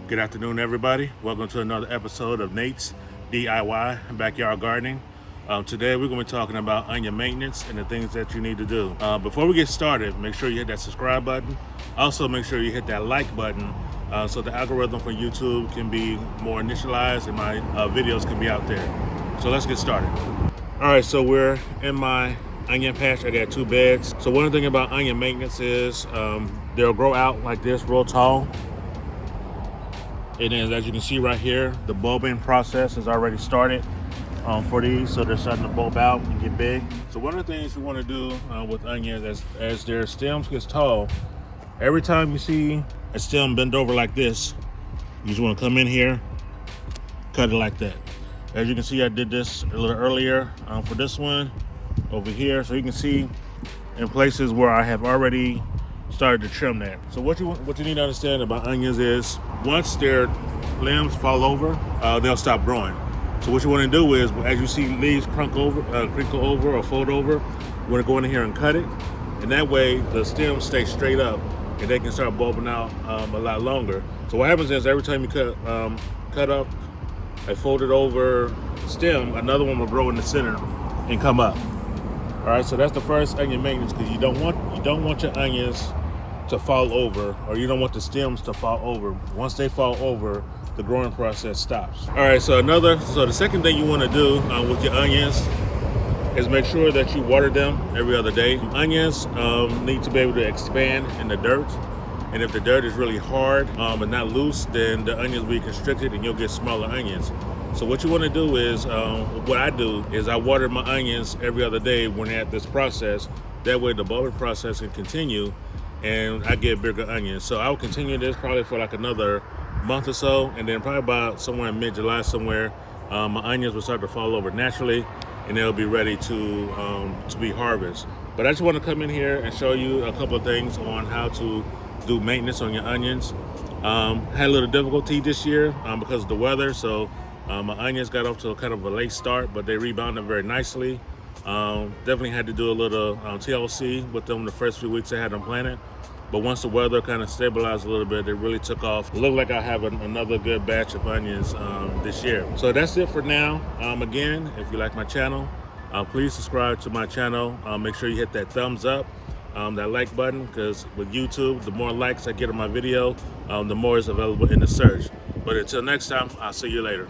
Good afternoon, everybody. Welcome to another episode of Nate's DIY Backyard Gardening. Today, we're going to be talking about onion maintenance and the things that you need to do. Before we get started, make sure you hit that subscribe button. Also, make sure you hit that like button so the algorithm for YouTube can be more initialized and my videos can be out there. So let's get started. All right, so we're in my onion patch. I got 2 beds. So one thing about onion maintenance is they'll grow out like this, real tall. And then, as you can see right here, the bulbing process has already started for these, so they're starting to bulb out and get big. So one of the things you want to do with onions, as their stems get tall, every time you see a stem bend over like this, you just want to come in here, cut it like that. As you can see, I did this a little earlier for this one over here, so you can see in places where I have already started to trim that. So what you need to understand about onions is once their limbs fall over, they'll stop growing. So what you want to do is, as you see leaves crinkle over or fold over, you want to go in here and cut it, and that way the stems stay straight up and they can start bulbing out a lot longer. So what happens is every time you cut up a folded over stem, another one will grow in the center and come up. All right, so that's the first onion maintenance, because you don't want your onions to fall over, or you don't want the stems to fall over. Once they fall over, the growing process stops. All right, so the second thing you want to do with your onions is make sure that you water them every other day. Onions need to be able to expand in the dirt, and if the dirt is really hard and not loose, then the onions will be constricted and you'll get smaller onions. So what you want to do is, what I do is I water my onions every other day when they're at this process. That way the bulbing process can continue and I get bigger onions. So I'll continue this probably for like another month or so, and then probably about somewhere in mid-July somewhere, my onions will start to fall over naturally and they'll be ready to be harvested. But I just want to come in here and show you a couple of things on how to do maintenance on your onions. Had a little difficulty this year because of the weather, so my onions got off to a kind of a late start, but they rebounded very nicely. Definitely had to do a little TLC with them the first few weeks I had them planted. But once the weather kind of stabilized a little bit, they really took off. It looked like I have another good batch of onions this year. So that's it for now. Again, if you like my channel, please subscribe to my channel. Make sure you hit that thumbs up, that like button, because with YouTube, the more likes I get on my video, the more is available in the search. But until next time, I'll see you later.